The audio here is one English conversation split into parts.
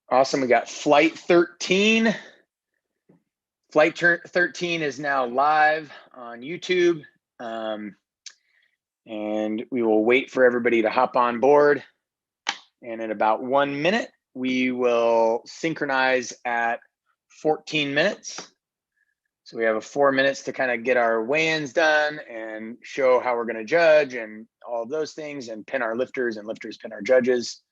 Awesome. We got flight 13. Flight 13 is now live on YouTube. And we will wait for everybody to hop on board. And in about 1 minute, we will synchronize at 14 minutes. So we have 4 minutes to kind of get our weigh-ins done and show how we're going to judge and all of those things, and pin our lifters, and lifters pin our judges.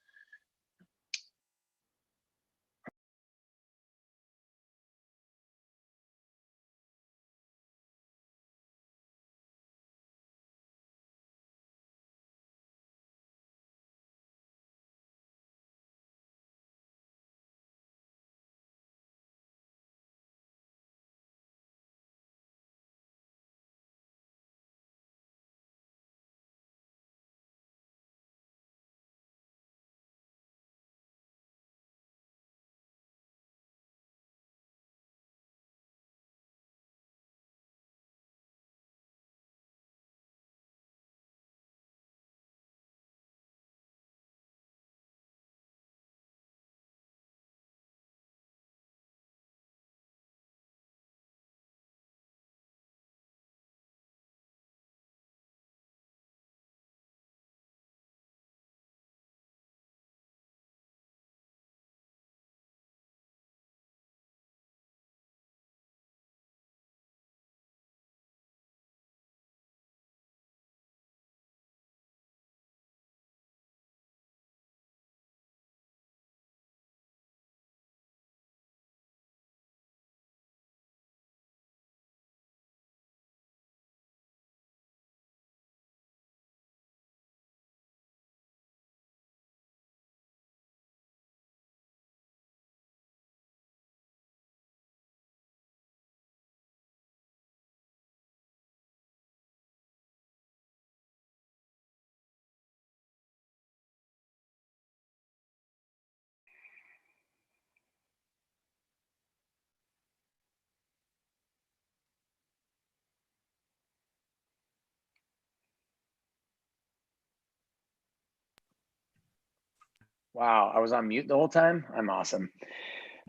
Wow, I was on mute the whole time? I'm awesome.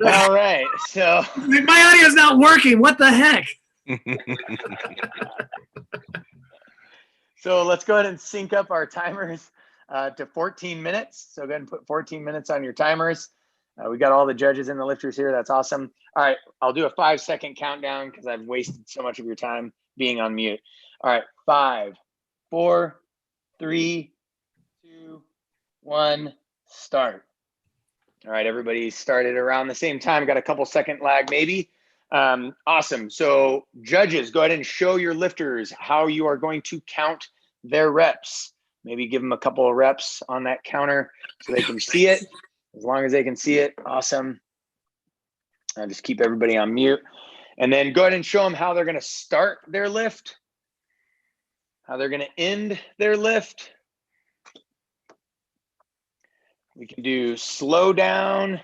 All right, so. My audio is not working. What the heck? So let's go ahead and sync up our timers to 14 minutes. So go ahead and put 14 minutes on your timers. We got all the judges and the lifters here. That's awesome. All right, I'll do a 5-second countdown because I've wasted so much of your time being on mute. All right, 5, 4, 3, 2, 1, start. All right, everybody started around the same time. Got a couple second lag maybe. Awesome. So judges, go ahead and show your lifters how you are going to count their reps. Maybe give them a couple of reps on that counter so they can see it. As long as they can see it, awesome. I'll just keep everybody on mute. And then go ahead and show them how they're going to start their lift, how they're going to end their lift. We can do slow down,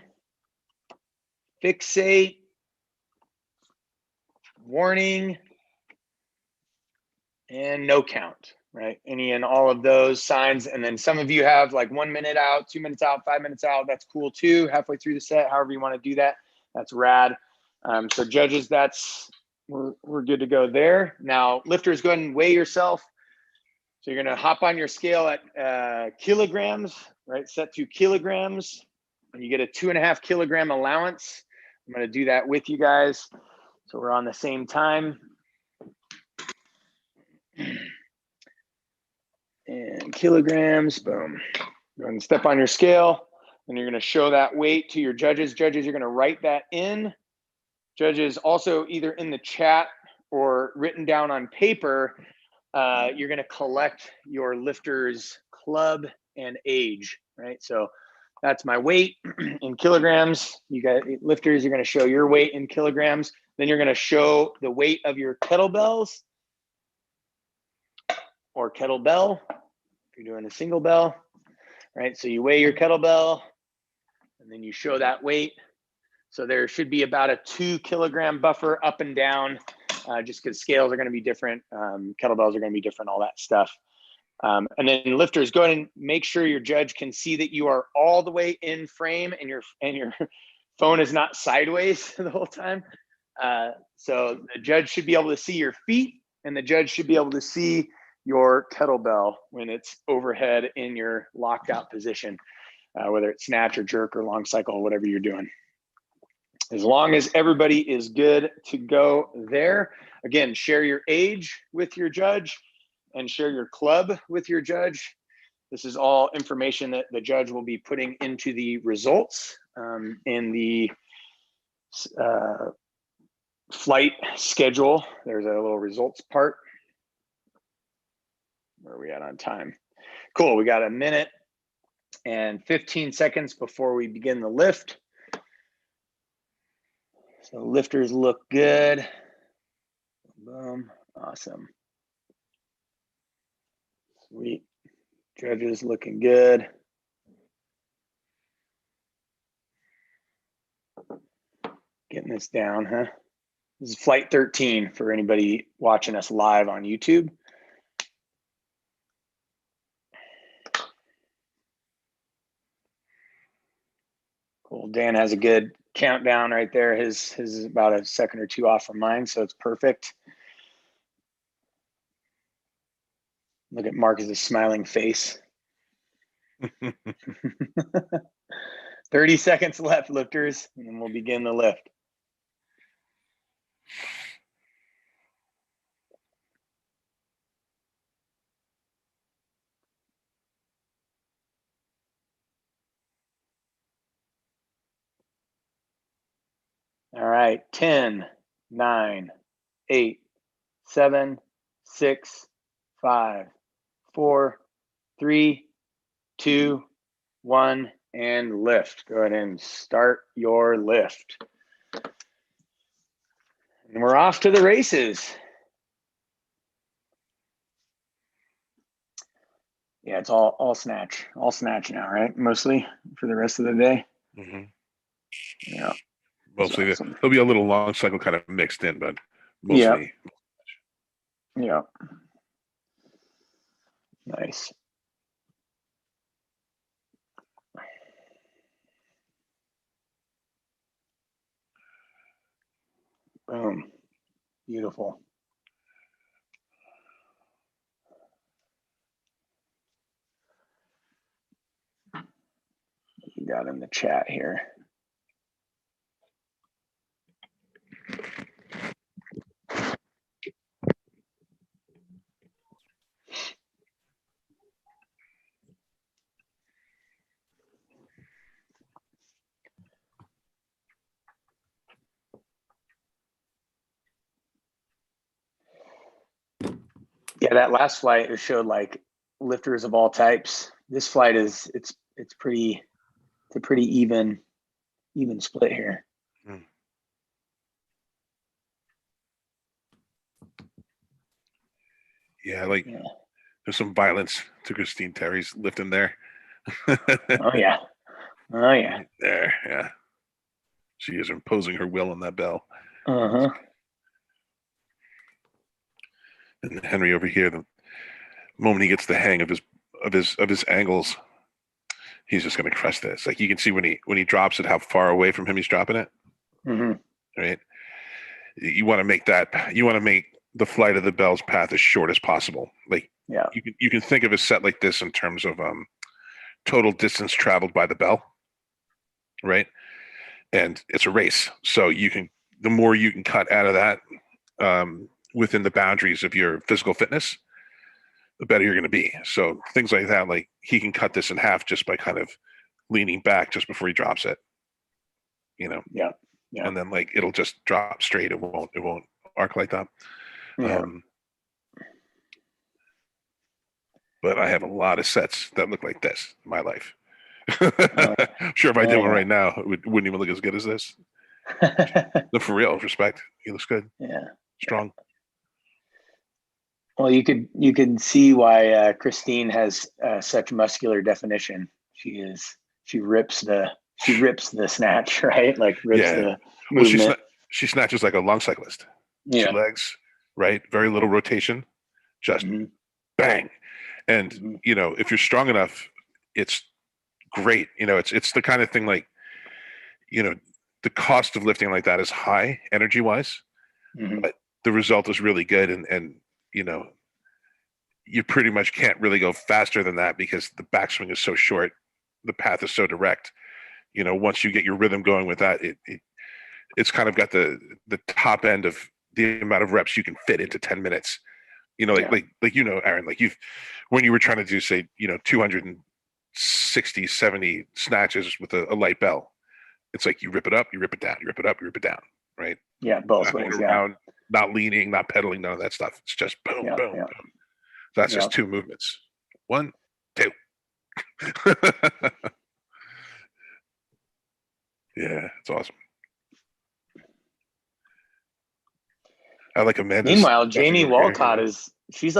fixate, warning, and no count, right? Any and all of those signs. And then some of you have like 1 minute out, 2 minutes out, 5 minutes out. That's cool too. Halfway through the set, however you want to do that. That's rad. So judges, we're good to go there. Now, lifters, go ahead and weigh yourself. So you're going to hop on your scale at kilograms, right? Set to kilograms, and you get a 2.5 kilogram allowance. I'm going to do that with you guys, so we're on the same time. And kilograms, boom. Go ahead and step on your scale, and you're going to show that weight to your judges. Judges, you're going to write that in. Judges, also either in the chat or written down on paper, you're going to collect your lifter's club and age, right? So that's my weight in kilograms. You got lifters, you're going to show your weight in kilograms. Then you're going to show the weight of your kettlebells or kettlebell if you're doing a single bell, right? So you weigh your kettlebell and then you show that weight. So there should be about a 2 kilogram buffer up and down, just because scales are going to be different, kettlebells are going to be different, all that stuff. And then lifters, go ahead and make sure your judge can see that you are all the way in frame and your phone is not sideways the whole time. So the judge should be able to see your feet, and the judge should be able to see your kettlebell when it's overhead in your locked out position, whether it's snatch or jerk or long cycle, whatever you're doing. As long as everybody is good to go there. Again, share your age with your judge and share your club with your judge. This is all information that the judge will be putting into the results in the flight schedule. There's a little results part. Where are we at on time? Cool, we got 1 minute and 15 seconds before we begin the lift. So lifters look good. Boom, awesome. Sweet, judges looking good. Getting this down, huh? This is flight 13 for anybody watching us live on YouTube. Cool, Dan has a good countdown right there. His is about a second or two off from mine, so it's perfect. Look at Marcus's smiling face. 30 seconds left, lifters, and then we'll begin the lift. All right, 10, 9, 8, 7, 6, 5, 4, 3, 2, 1, and lift. Go ahead and start your lift. And we're off to the races. Yeah, it's all snatch now, right? Mostly for the rest of the day. Mm-hmm. Yeah. Mostly, awesome. There'll be a little long cycle kind of mixed in, but mostly. Yeah. Nice. Boom. Beautiful. You got in the chat here. Yeah, that last flight it showed like lifters of all types. This flight is it's a pretty even split here. Yeah, there's some violence to Christine Terry's lifting there. Oh yeah. Right there, yeah. She is imposing her will on that bell. Uh-huh. And Henry over here, the moment he gets the hang of his angles, he's just gonna crush this. Like you can see when he drops it, how far away from him he's dropping it. Mm-hmm. Right. You want to make the flight of the bell's path as short as possible. Like yeah, you can think of a set like this in terms of total distance traveled by the bell, right? And it's a race, so the more you can cut out of that within the boundaries of your physical fitness, the better you're going to be. So things like that, like he can cut this in half just by kind of leaning back just before he drops it, Yeah. And then like it'll just drop straight. It won't arc like that. Yeah. But I have a lot of sets that look like this in my life. I'm sure if I did one right now, it wouldn't even look as good as this. No, for real, respect. He looks good. Yeah. Strong. Well, you could see why Christine has such muscular definition. She rips the snatch, right? Like rips the movement. Well, she snatches like a long cyclist. Yeah. 2 legs, right? Very little rotation, just bang. And if you're strong enough, it's great. It's the kind of thing like, the cost of lifting like that is high energy wise, but the result is really good. And you pretty much can't really go faster than that because the backswing is so short. The path is so direct. Once you get your rhythm going with that, it's kind of got the top end of the amount of reps you can fit into 10 minutes. Aaron, like when you were trying to do, say, 260, 70 snatches with a light bell, it's like you rip it up, you rip it down, you rip it up, you rip it down, right? Yeah, both ways. Around, not leaning, not pedaling, none of that stuff. It's just boom, boom, boom. That's just 2 movements. 1, 2. Yeah, it's awesome. I like Amanda. Meanwhile, Jamie Walcott she's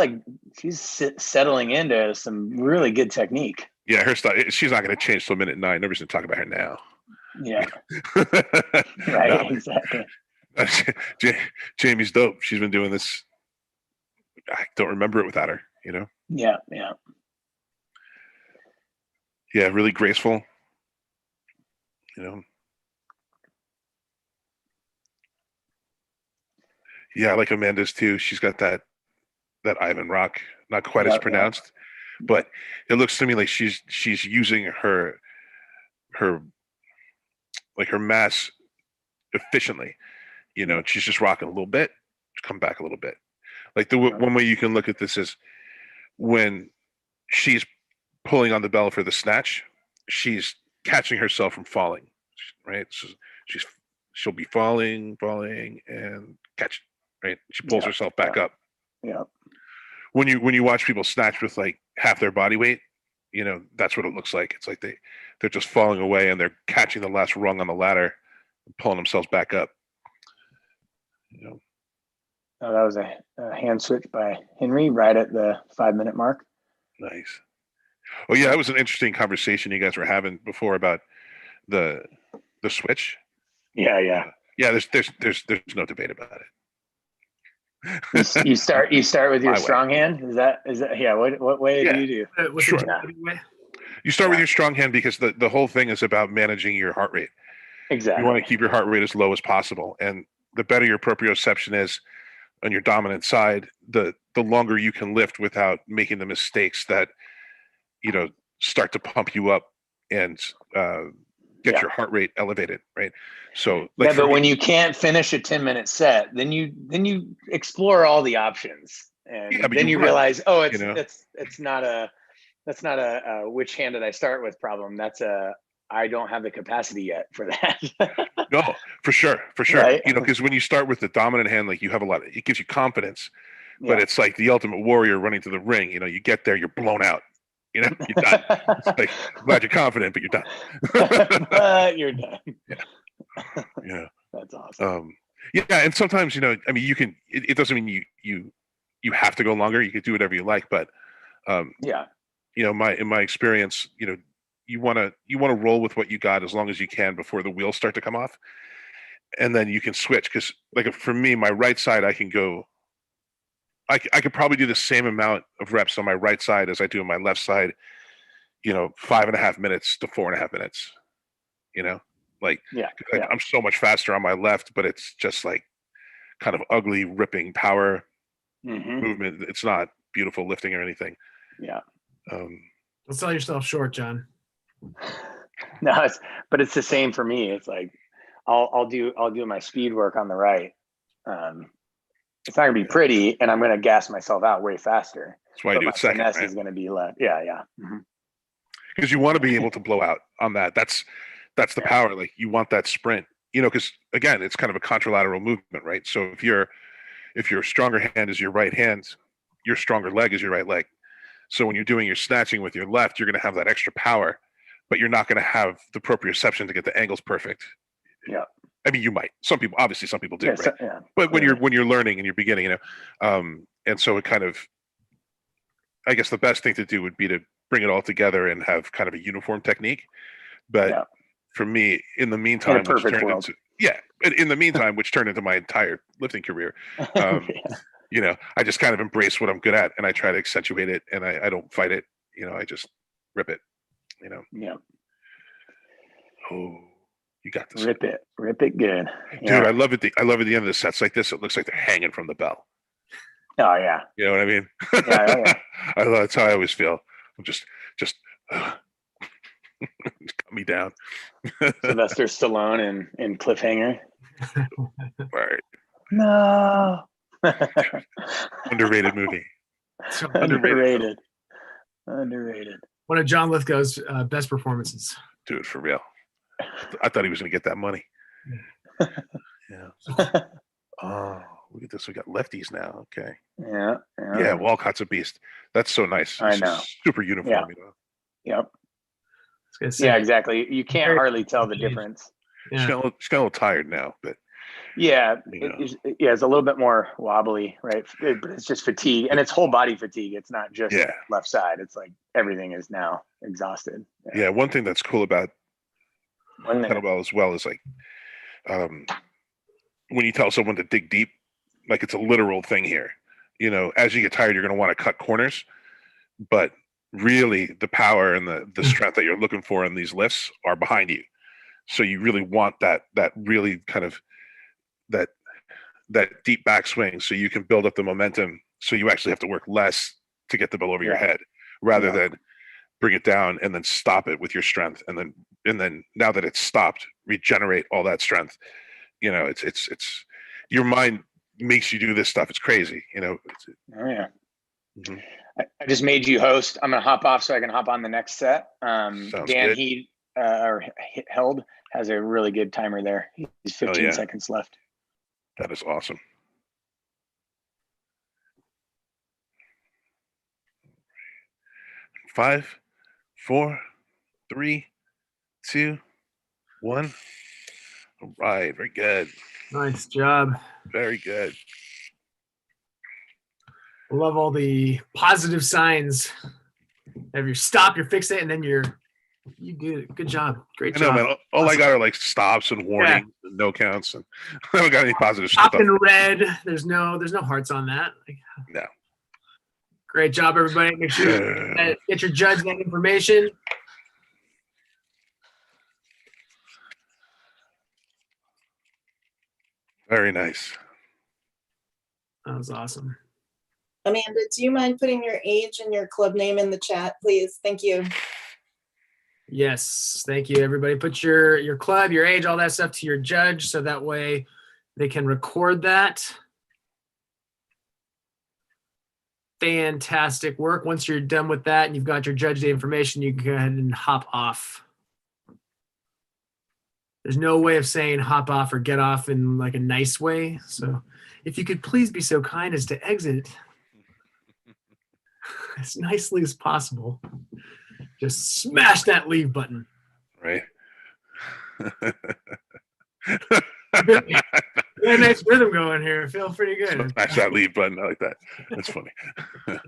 settling into some really good technique. Yeah, her style. She's not going to change till minute 9. Nobody's going to talk about her now. Yeah. Right. No. Exactly. Jamie's dope. She's been doing this. I don't remember it without her. Yeah. Yeah. Yeah. Really graceful. Yeah, I like Amanda's too. She's got that Ivan Rock, not quite as pronounced, but it looks to me like she's using her mass efficiently. She's just rocking a little bit, come back a little bit. Like one way you can look at this is when she's pulling on the bell for the snatch, she's catching herself from falling, right? So she'll be falling, and catch. Right, she pulls herself back up. Yeah. When you watch people snatch with like half their body weight, that's what it looks like. It's like they're just falling away and they're catching the last rung on the ladder, and pulling themselves back up. Oh, that was a hand switch by Henry right at the 5-minute mark. Nice. Oh yeah, that was an interesting conversation you guys were having before about the switch. Yeah. Yeah. There's no debate about it. You start with your strong hand. Is that yeah? What way do you do? Sure. You start with your strong hand because the whole thing is about managing your heart rate. Exactly. You want to keep your heart rate as low as possible, and the better your proprioception is on your dominant side, the longer you can lift without making the mistakes that start to pump you up and get your heart rate elevated, right? So but when you can't finish a 10-minute set, then you explore all the options, and then you realize, oh, it's not a which hand did I start with problem. That's I don't have the capacity yet for that. No, for sure. Right? Because when you start with the dominant hand, like you have it gives you confidence, but it's like the ultimate warrior running to the ring. You get there, you're blown out. You're done. It's like, glad you're confident, but you're done. But you're done. Yeah. That's awesome. Yeah, and sometimes you can. It doesn't mean you have to go longer. You can do whatever you like, but in my experience, you want to roll with what you got as long as you can before the wheels start to come off, and then you can switch. Because like for me, my right side, I can go. I could probably do the same amount of reps on my right side as I do on my left side, 5.5 minutes to 4.5 minutes, I'm so much faster on my left, but it's just like kind of ugly, ripping power movement. It's not beautiful lifting or anything. Yeah. Don't sell yourself short, John. No, but it's the same for me. It's like, I'll do my speed work on the right. It's not gonna be pretty, and I'm gonna gas myself out way faster. That's why I do it second. Finesse is gonna be less. Yeah. Because you want to be able to blow out on that. That's the power. Like you want that sprint. Because again, it's kind of a contralateral movement, right? So if your stronger hand is your right hand, your stronger leg is your right leg. So when you're doing your snatching with your left, you're gonna have that extra power, but you're not gonna have the proprioception to get the angles perfect. Yeah. I mean, you might. Some people do, right? So, but when you're learning and you're beginning, and so it kind of, I guess the best thing to do would be to bring it all together and have kind of a uniform technique. But for me, in the meantime, in the meantime, which turned into my entire lifting career, I just kind of embrace what I'm good at and I try to accentuate it, and I don't fight it. I just rip it. Yeah. Oh, you got this. Rip it good. Dude, Yeah. I love it. I love at the end of the sets like this. It looks like they're hanging from the bell. Oh yeah. You know what I mean? Yeah, oh, yeah. That's how I always feel. I'm just cut me down. Sylvester Stallone in Cliffhanger. Right. No. Underrated movie. So Underrated. one of John Lithgow's best performances. Dude, for real. I thought he was going to get that money. Yeah. Oh, look at this. We got lefties now. Okay. Yeah. Walcott's a beast. That's so nice. I know. Super uniform. Yep. Say, Yeah, exactly. You can't hardly tell the difference. She's got a little tired now, but yeah, it's a little bit more wobbly, right? But it's just fatigue, and it's whole body fatigue. It's not just left side. It's like everything is now exhausted. Yeah. One thing that's cool about kettlebell as well is like when you tell someone to dig deep, like it's a literal thing here. As you get tired, you're going to want to cut corners, but really the power and the strength that you're looking for in these lifts are behind you. So you really want that really kind of that deep backswing, so you can build up the momentum. So you actually have to work less to get the ball over your head, rather than bring it down and then stop it with your strength, and then now that it's stopped, regenerate all that strength. It's your mind makes you do this stuff. It's crazy. Oh yeah. Mm-hmm. I just made you host. I'm gonna hop off so I can hop on the next set. Dan good. Held has a really good timer there. He's 15 seconds left. That is awesome. Five, 4, 3, 2, 1. All right, very good. Nice job. Very good. I love all the positive signs. If you stop, you're fixate, and then you do it. Good job. Great job. I know, man. All I got are like stops and warnings and no counts, and I haven't got any positive stuff. stuff. In red. There's no hearts on that. No. Great job, everybody. Make sure you get your judge that information. Very nice. That was awesome. Amanda, do you mind putting your age and your club name in the chat, please? Thank you. Yes, thank you, everybody. Put your club, your age, all that stuff to your judge, so that way they can record that. Fantastic work. Once you're done with that and you've got your judge day information, you can go ahead and hop off. There's no way of saying hop off or get off in like a nice way. So if you could please be so kind as to exit as nicely as possible. Just smash that leave button. Right. Yeah, nice rhythm going here. Feel pretty good. Smash that leave button. I like that. That's funny. I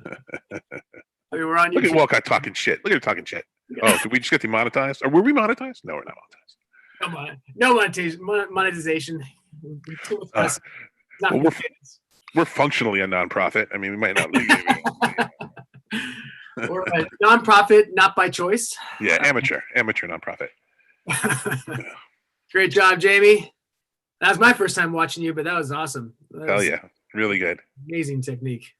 mean, we're on YouTube. Look at Walcott talking shit. Look at her talking shit. Oh, did we just get demonetized? Or were we monetized? No, we're not monetized. No monetization. Well, we're functionally a nonprofit. I mean, we might not legally. We're a nonprofit, not by choice. Yeah, amateur nonprofit. Great job, Jamie. That was my first time watching you, but that was awesome. Hell yeah, really good. Amazing technique.